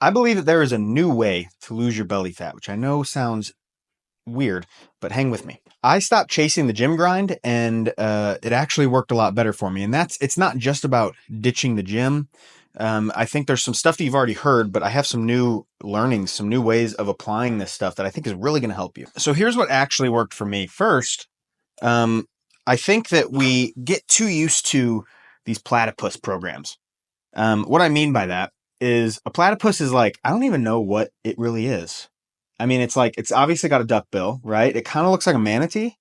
I believe that there is a new way to lose your belly fat, which I know sounds weird, but hang with me. I stopped chasing the gym grind, and it actually worked a lot better for me. And it's not just about ditching the gym. I think there's some stuff that you've already heard, but I have some new learnings, some new ways of applying this stuff that I think is really going to help you. So here's what actually worked for me. First, um, I think that we get too used to these platypus programs. What I mean by that is a platypus is like, I don't even know what it really is. I mean, it's like, it's obviously got a duck bill, right? It kind of looks like a manatee.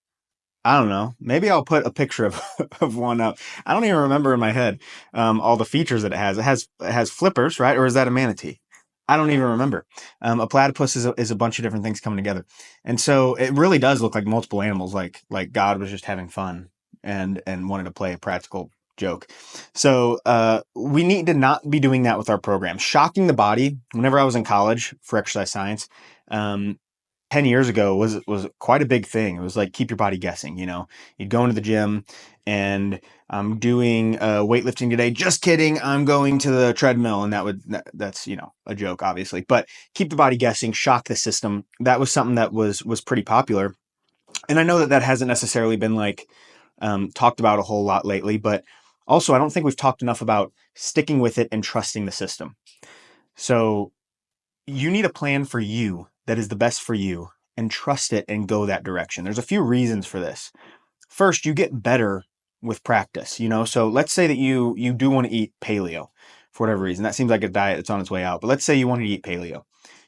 I don't know. Maybe I'll put a picture of, of one up. I don't even remember in my head all the features that it has. It has flippers, right? Or is that a manatee? I don't even remember. A platypus is a bunch of different things coming together, and so it really does look like multiple animals. Like God was just having fun and wanted to play a practical joke. So we need to not be doing that with our program. Shocking the body. Whenever I was in college for exercise science, um, 10 years ago was quite a big thing. It was like keep your body guessing, you know. You'd go into the gym and I'm doing weightlifting today. Just kidding. I'm going to the treadmill, and that's, you know, a joke obviously. But keep the body guessing, shock the system. That was something that was pretty popular. And I know that hasn't necessarily been like talked about a whole lot lately, but also I don't think we've talked enough about sticking with it and trusting the system. So you need a plan for you that is the best for you, and trust it and go that direction. There's a few reasons for this. First, you get better with practice, you know? So let's say that you do want to eat paleo for whatever reason. That seems like a diet that's on its way out. But let's say you want to eat paleo.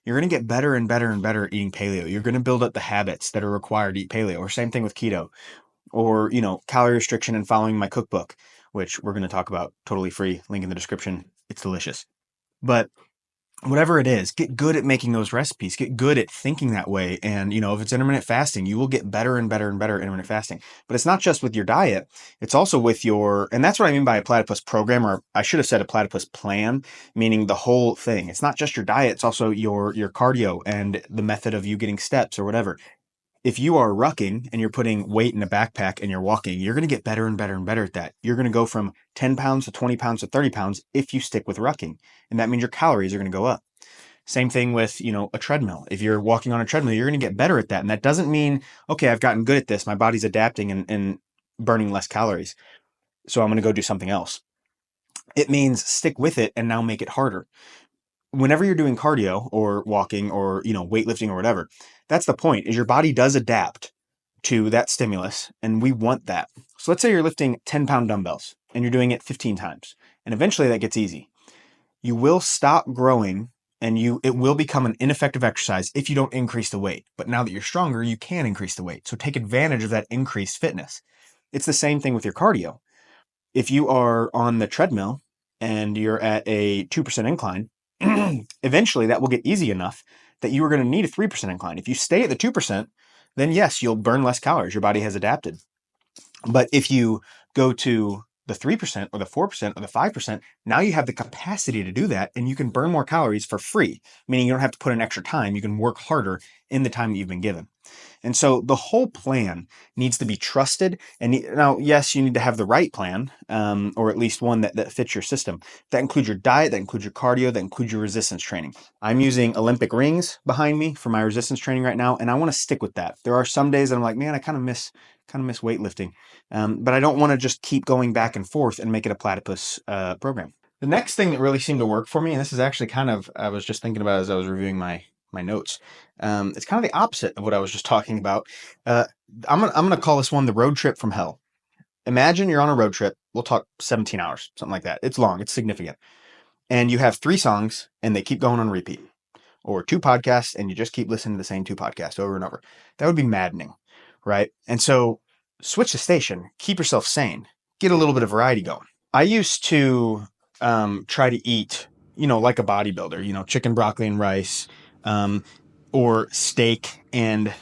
You're going to get better and better and better at eating paleo. You're going to build up the habits that are required to eat paleo, or same thing with keto, or, you know, calorie restriction and following my cookbook, which we're going to talk about totally free. Link in the description. It's delicious. But whatever it is, get good at making those recipes, get good at thinking that way. And, you know, if it's intermittent fasting, you will get better and better and better at intermittent fasting. But it's not just with your diet, it's also with your, and that's what I mean by a platypus program, or I should have said a platypus plan, meaning the whole thing. It's not just your diet, it's also your cardio and the method of you getting steps or whatever. If you are rucking and you're putting weight in a backpack and you're walking, you're going to get better and better and better at that. You're going to go from 10 pounds to 20 pounds to 30 pounds if you stick with rucking. And that means your calories are going to go up. Same thing with, you know, a treadmill. If you're walking on a treadmill, you're going to get better at that. And that doesn't mean, okay, I've gotten good at this. My body's adapting and burning less calories, so I'm going to go do something else. It means stick with it and now make it harder. Whenever you're doing cardio or walking or, you know, weightlifting or whatever, that's the point, is your body does adapt to that stimulus, and we want that. So let's say you're lifting 10-pound dumbbells and you're doing it 15 times, and eventually that gets easy. You will stop growing, and it will become an ineffective exercise if you don't increase the weight. But now that you're stronger, you can increase the weight. So take advantage of that increased fitness. It's the same thing with your cardio. If you are on the treadmill and you're at a 2% incline, eventually that will get easy enough that you are going to need a 3% incline. If you stay at the 2%, then yes, you'll burn less calories. Your body has adapted. But if you go to the 3% or the 4% or the 5%, now you have the capacity to do that, and you can burn more calories for free, meaning you don't have to put in extra time. You can work harder in the time that you've been given. And so the whole plan needs to be trusted. And now, yes, you need to have the right plan, or at least one that fits your system. That includes your diet, that includes your cardio, that includes your resistance training. I'm using Olympic rings behind me for my resistance training right now, and I want to stick with that. There are some days that I'm like, man, I kind of miss weightlifting, but I don't want to just keep going back and forth and make it a platypus program. The next thing that really seemed to work for me, and this is actually kind of, I was just thinking about as I was reviewing my notes. It's kind of the opposite of what I was just talking about. Uh, I'm gonna call this one the road trip from hell. Imagine you're on a road trip. We'll talk 17 hours, something like that. It's long, it's significant. And you have 3 songs and they keep going on repeat, or 2 podcasts and you just keep listening to the same 2 podcasts over and over. That would be maddening, right? And so switch the station, keep yourself sane, get a little bit of variety going. I used to try to eat, you know, like a bodybuilder, you know, chicken, broccoli, and rice, um, or steak and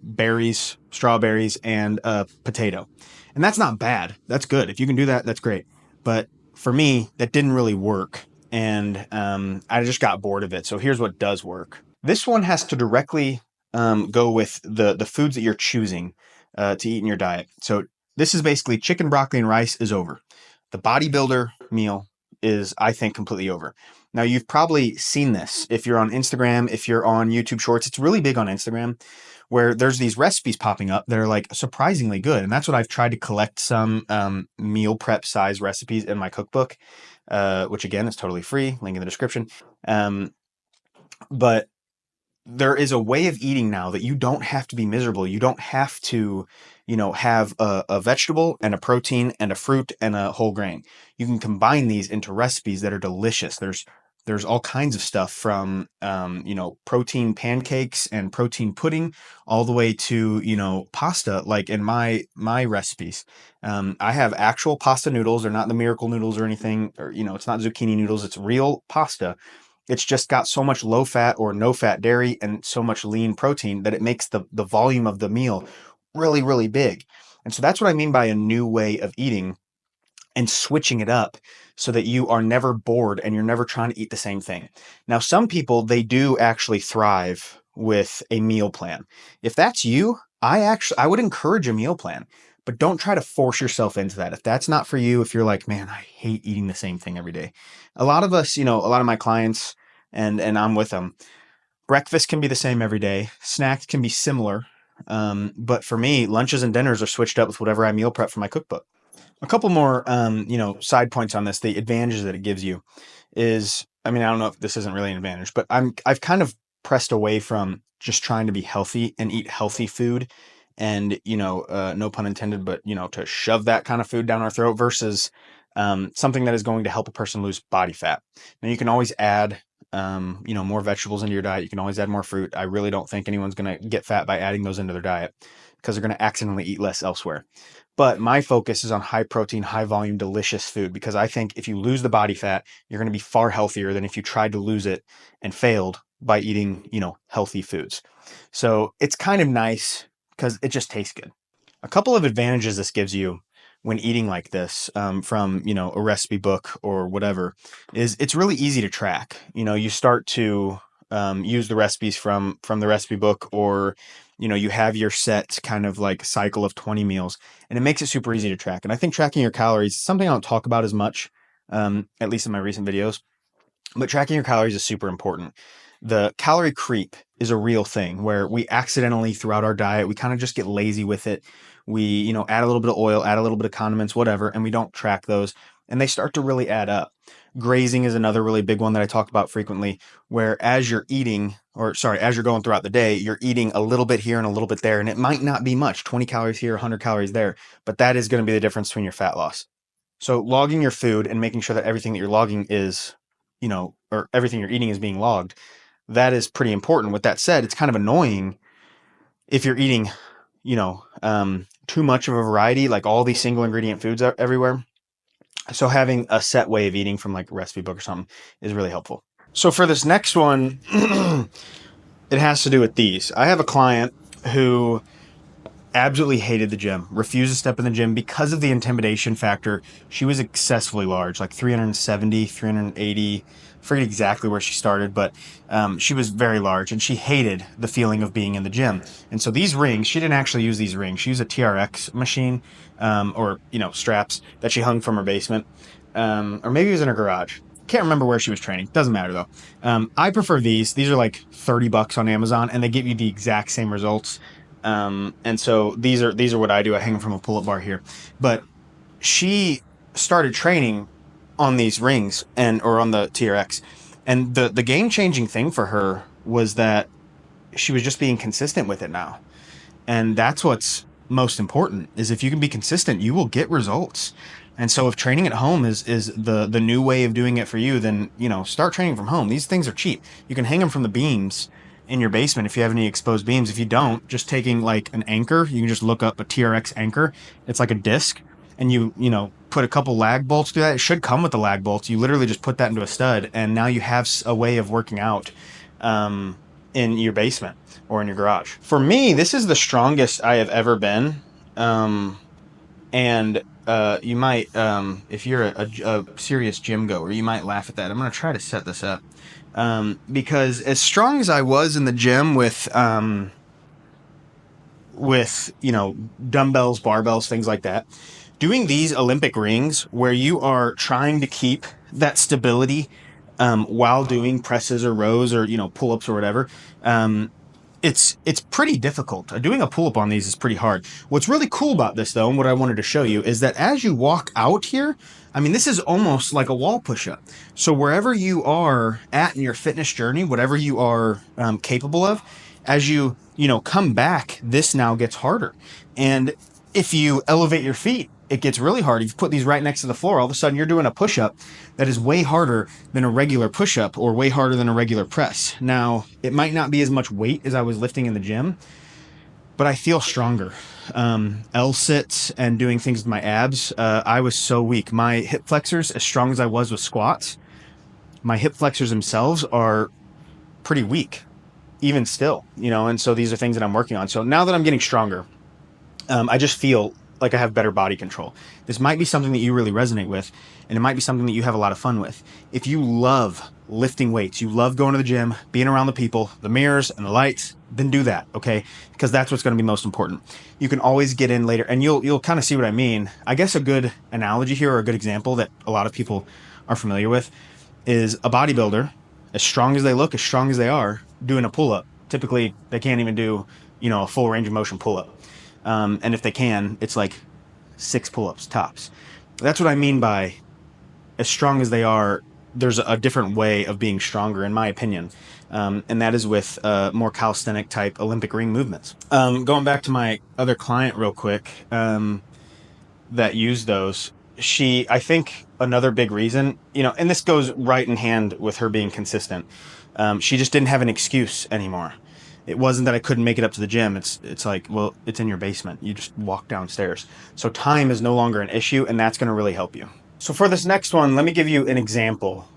berries, strawberries, and potato. And that's not bad. That's good. If you can do that, that's great. But for me, that didn't really work. And I just got bored of it. So here's what does work. This one has to directly go with the foods that you're choosing to eat in your diet. So this is basically chicken, broccoli, and rice is over. The bodybuilder meal is, I think, completely over. Now, you've probably seen this if you're on Instagram, if you're on YouTube Shorts. It's really big on Instagram, where there's these recipes popping up that are like surprisingly good. And that's what I've tried to collect some meal prep size recipes in my cookbook, which again is totally free, link in the description. But there is a way of eating now that you don't have to be miserable. You don't have to, have a vegetable and a protein and a fruit and a whole grain. You can combine these into recipes that are delicious. There's all kinds of stuff from, protein pancakes and protein pudding all the way to, pasta, like in my recipes. I have actual pasta noodles. They're not the miracle noodles or anything, or, it's not zucchini noodles. It's real pasta. It's just got so much low fat or no fat dairy and so much lean protein that it makes the volume of the meal really, really big. And so that's what I mean by a new way of eating and switching it up so that you are never bored and you're never trying to eat the same thing. Now, some people, they do actually thrive with a meal plan. If that's you, I would encourage a meal plan, but don't try to force yourself into that. If that's not for you, if you're like, man, I hate eating the same thing every day. A lot of us, a lot of my clients, and I'm with them, breakfast can be the same every day. Snacks can be similar. But for me, lunches and dinners are switched up with whatever I meal prep for my cookbook. A couple more, side points on this. The advantages that it gives you is, I mean, I don't know if this isn't really an advantage, but I've kind of pressed away from just trying to be healthy and eat healthy food and, no pun intended, but, to shove that kind of food down our throat versus, something that is going to help a person lose body fat. Now you can always add, more vegetables into your diet. You can always add more fruit. I really don't think anyone's going to get fat by adding those into their diet because they're going to accidentally eat less elsewhere. But my focus is on high protein, high volume, delicious food because I think if you lose the body fat, you're going to be far healthier than if you tried to lose it and failed by eating, healthy foods. So it's kind of nice because it just tastes good. A couple of advantages this gives you when eating like this, from, a recipe book or whatever, is it's really easy to track. You start to use the recipes from the recipe book, or you have your set kind of like cycle of 20 meals, and it makes it super easy to track. And I think tracking your calories is something I don't talk about as much, at least in my recent videos, but tracking your calories is super important. The calorie creep is a real thing where we accidentally throughout our diet, we kind of just get lazy with it. We, add a little bit of oil, add a little bit of condiments, whatever, and we don't track those, and they start to really add up. Grazing is another really big one that I talk about frequently, where as you're eating, as you're going throughout the day, you're eating a little bit here and a little bit there, and it might not be much, 20 calories here, 100 calories there, but that is going to be the difference between your fat loss. So logging your food and making sure that everything that you're logging is, or everything you're eating is being logged, that is pretty important. With that said, it's kind of annoying if you're eating, too much of a variety, like all these single ingredient foods everywhere. So having a set way of eating from like a recipe book or something is really helpful. So for this next one, it has to do with these. I have a client who absolutely hated the gym, refused to step in the gym because of the intimidation factor. She was excessively large, like 370, 380. I forget exactly where she started, but she was very large and she hated the feeling of being in the gym. And so these rings, she didn't actually use these rings. She used a TRX machine, or, straps that she hung from her basement. Or maybe it was in her garage. Can't remember where she was training. Doesn't matter though. I prefer these. These are like $30 on Amazon and they give you the exact same results. And so these are what I do. I hang them from a pull-up bar here, but she started training on these rings or on the TRX, and the game-changing thing for her was that she was just being consistent with it now. And that's what's most important, is if you can be consistent, you will get results. And so if training at home is the new way of doing it for you, then, start training from home. These things are cheap. You can hang them from the beams in your basement if you have any exposed beams. If you don't, just taking like an anchor, you can just look up a TRX anchor. It's like a disc, and you put a couple lag bolts through that. It should come with the lag bolts. You literally just put that into a stud, and now you have a way of working out in your basement or in your garage. For me, this is the strongest I have ever been. And you might, if you're a serious gym goer, you might laugh at that. I'm going to try to set this up. Because as strong as I was in the gym with dumbbells, barbells, things like that, doing these Olympic rings where you are trying to keep that stability while doing presses or rows or, pull-ups or whatever. It's pretty difficult. Doing a pull-up on these is pretty hard. What's really cool about this, though, and what I wanted to show you, is that as you walk out here, I mean, this is almost like a wall push-up. So wherever you are at in your fitness journey, whatever you are capable of, as you, come back, this now gets harder. And if you elevate your feet, it gets really hard. If you put these right next to the floor, all of a sudden you're doing a push-up that is way harder than a regular push-up or way harder than a regular press. Now, it might not be as much weight as I was lifting in the gym, but I feel stronger. L-sits and doing things with my abs, I was so weak. My hip flexors, as strong as I was with squats, my hip flexors themselves are pretty weak, even still, and so these are things that I'm working on. So now that I'm getting stronger, I just feel like I have better body control. This might be something that you really resonate with, and it might be something that you have a lot of fun with. If you love lifting weights, you love going to the gym, being around the people, the mirrors and the lights, then do that, okay? Because that's what's going to be most important. You can always get in later, and you'll kind of see what I mean. I guess a good analogy here, or a good example that a lot of people are familiar with, is a bodybuilder, as strong as they look, as strong as they are, doing a pull-up. Typically, they can't even do, a full range of motion pull-up. And if they can, it's like 6 pull-ups tops. That's what I mean by as strong as they are. There's a different way of being stronger, in my opinion. And that is with more calisthenic type Olympic ring movements. Going back to my other client real quick, that used those, I think another big reason, and this goes right in hand with her being consistent. She just didn't have an excuse anymore. It wasn't that I couldn't make it up to the gym. It's like, well, it's in your basement. You just walk downstairs. So time is no longer an issue, and that's going to really help you. So for this next one, let me give you an example.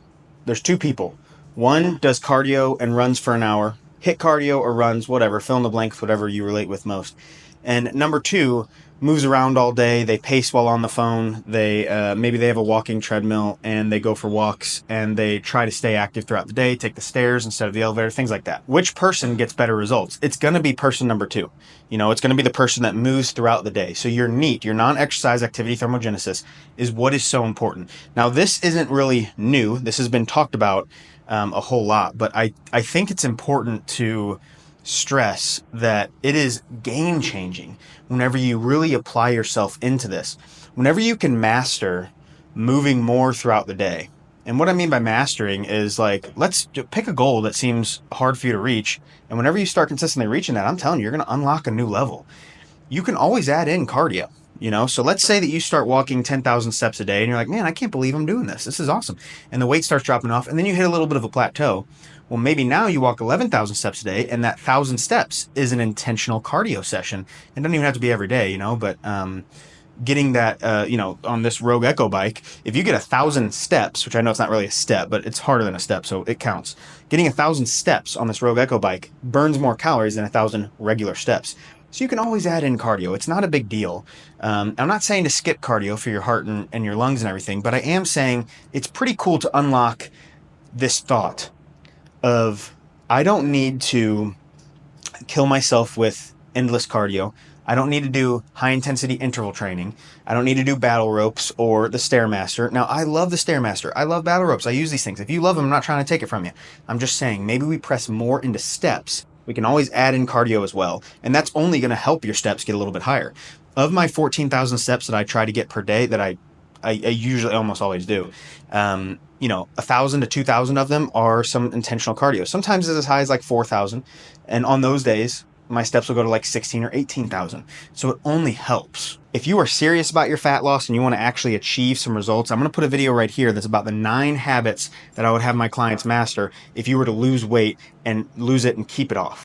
There's 2 people. One does cardio and runs for an hour. HIIT cardio or runs, whatever. Fill in the blank with whatever you relate with most. And number 2 moves around all day. They pace while on the phone. Maybe they have a walking treadmill and they go for walks and they try to stay active throughout the day, take the stairs instead of the elevator, things like that. Which person gets better results? It's going to be person number 2. It's going to be the person that moves throughout the day. So your NEAT, your non-exercise activity thermogenesis, is what is so important. Now, this isn't really new. This has been talked about a whole lot, but I think it's important to stress that it is game changing whenever you really apply yourself into this. Whenever you can master moving more throughout the day. And what I mean by mastering is, like, let's pick a goal that seems hard for you to reach. And whenever you start consistently reaching that, I'm telling you, you're going to unlock a new level. You can always add in cardio. So let's say that you start walking 10,000 steps a day and you're like, man, I can't believe I'm doing this. This is awesome. And the weight starts dropping off and then you hit a little bit of a plateau. Well, maybe now you walk 11,000 steps a day and that 1,000 steps is an intentional cardio session. It doesn't even have to be every day, but getting that, on this Rogue Echo bike, if you get 1,000 steps, which I know it's not really a step, but it's harder than a step, so it counts. Getting 1,000 steps on this Rogue Echo bike burns more calories than 1,000 regular steps. So you can always add in cardio. It's not a big deal. I'm not saying to skip cardio for your heart and your lungs and everything, but I am saying it's pretty cool to unlock this thought of, I don't need to kill myself with endless cardio. I don't need to do high intensity interval training. I don't need to do battle ropes or the Stairmaster. Now, I love the Stairmaster. I love battle ropes. I use these things. If you love them, I'm not trying to take it from you. I'm just saying, maybe we press more into steps. We can always add in cardio as well. And that's only going to help your steps get a little bit higher. Of my 14,000 steps that I try to get per day, that I usually almost always do, 1,000 to 2,000 of them are some intentional cardio. Sometimes it's as high as like 4,000. And on those days, my steps will go to like 16 or 18,000. So it only helps. If you are serious about your fat loss and you want to actually achieve some results, I'm going to put a video right here that's about the 9 habits that I would have my clients master if you were to lose weight and lose it and keep it off.